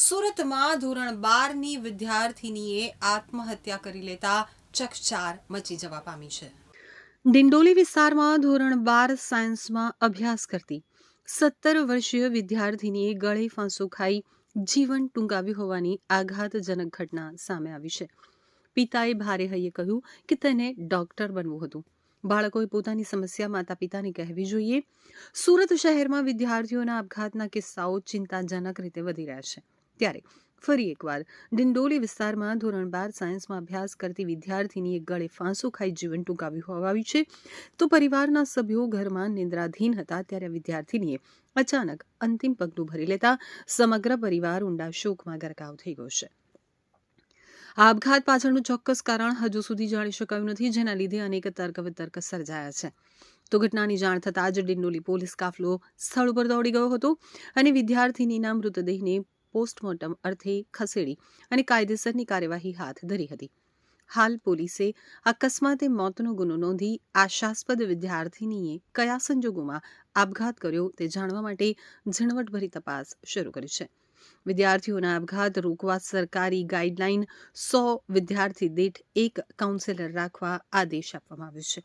સુરતમાં ધોરણ 12ની વિદ્યાર્થીનીએ આત્મહત્યા કરી લેતા ચકચાર મચી જવા પામી છે. ડિંડોલી વિસ્તારમાં ધોરણ 12 સાયન્સમાં અભ્યાસ કરતી 17 વર્ષીય વિદ્યાર્થીનીએ ગળે ફાંસો ખાઈ જીવન ટૂંકાવ્યું હોવાની આઘાતજનક ઘટના સામે આવી છે. પિતાએ ભારે હૈયે કહ્યું કે તેને ડોક્ટર બનવું હતું. બાળકોએ પોતાની સમસ્યા માતા પિતાને કહેવી જોઈએ. સુરત શહેરમાં વિદ્યાર્થીઓના આપઘાતના કિસ્સાઓ ચિંતાજનક રીતે વધી રહ્યા છે. ત્યારે ફરી એકવાર ડિંડોલી વિસ્તારમાં ધોરણ 12 સાયન્સમાં અભ્યાસ કરતી વિદ્યાર્થીનીએ ગળે ફાંસો ખાઈ જીવન ટૂંકાવ્યું હોવાયું છે. તો પરિવારના સભ્યો ઘરમાં નિંદ્રાધીન હતા ત્યારે વિદ્યાર્થીનીએ અચાનક અંતિમ પગલું ભરી લેતા સમગ્ર પરિવાર ઊંડા શોકમાં ગરકાવ થઈ ગયો છે. આ આપઘાત પાછળનું ચોક્કસ કારણ હજુ સુધી જાણી શકાયું નથી, જેના લીધે અનેક તર્ક વિતર્ક સર્જાયા છે. તો ઘટનાની જાણ થતાં જ ડિંડોલી પોલીસ કાફલો સ્થળ ઉપર દોડી ગયો હતો અને વિદ્યાર્થીનીના મૃતદેહને પોસ્ટમોર્ટમ અર્થે ખસેડી અને કાયદેસરની કાર્યવાહી હાથ ધરી હતી. હાલ પોલીસે અકસ્માતે મોતનો ગુનો નોંધી આશાસ્પદ વિદ્યાર્થીનીએ કયા સંજોગોમાં આપઘાત કર્યો તે જાણવા માટે ઝીણવટભરી તપાસ શરૂ કરી છે. વિદ્યાર્થીઓના આપઘાત રોકવા સરકારી ગાઈડલાઈન 100 વિદ્યાર્થી દીઠ એક કાઉન્સેલર રાખવા આદેશ આપવામાં આવ્યો છે.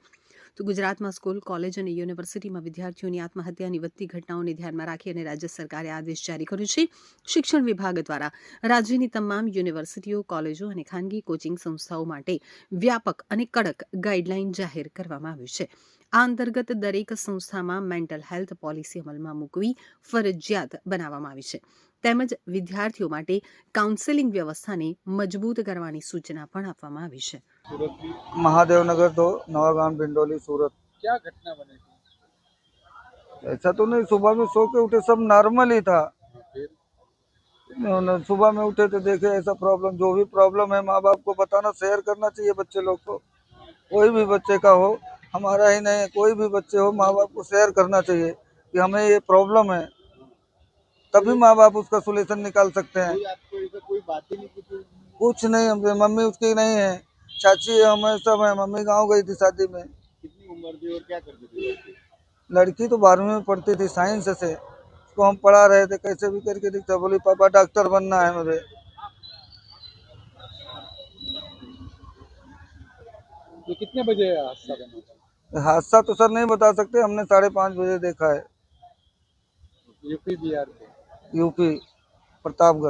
તો ગુજરાતમાં સ્કૂલ, કોલેજ અને યુનિવર્સિટીમાં વિદ્યાર્થીઓની આત્મહત્યાની વધતી ઘટનાઓને ધ્યાનમાં રાખી અને રાજ્ય સરકારે આદેશ જારી કર્યો છે. શિક્ષણ વિભાગ દ્વારા રાજ્યની તમામ યુનિવર્સિટીઓ, કોલેજો અને ખાનગી કોચિંગ સંસ્થાઓ માટે વ્યાપક અને કડક ગાઈડલાઈન જાહેર કરવામાં આવી છે. આ અંતર્ગત દરેક સંસ્થામાં મેન્ટલ હેલ્થ પોલિસી અમલમાં મૂકવી ફરજિયાત બનાવવામાં આવી છે. તેમજ વિદ્યાર્થીઓ માટે કાઉન્સેલિંગ વ્યવસ્થાને મજબૂત કરવાની સૂચના પણ આપવામાં આવી છે. महादेवनगर 2 नवागांव डिंडोली सूरत। क्या घटना बनी थी? ऐसा तो नहीं, सुबह में सो के उठे सब नॉर्मल ही था। फिर सुबह में उठे तो देखे ऐसा प्रॉब्लम, जो भी प्रॉब्लम है माँ बाप को बताना, शेयर करना चाहिए बच्चे लोग को। कोई भी बच्चे का हो, हमारा ही नहीं, कोई भी बच्चे हो, माँ बाप को शेयर करना चाहिए कि हमें ये प्रॉब्लम है, तभी माँ बाप उसका सोल्यूशन निकाल सकते हैं। कोई आपको ऐसा कोई बात ही नहीं की थी? कुछ नहीं, मम्मी उसकी नहीं है, चाची है, हमें सब है। मम्मी गाँव गई थी शादी में। कितनी उम्र थी और क्या करती थी लड़की? लड़की तो 12वीं में पढ़ती थी, साइंस से। उसको हम पढ़ा रहे थे, कैसे भी करके दिखता, बोली पापा डॉक्टर बनना है मुझे। ये कितने बजे हादसा बना था? हादसा तो सर नहीं बता सकते, हमने 5:30 बजे देखा है। यूपी बिहार के? यूपी, प्रतापगढ़।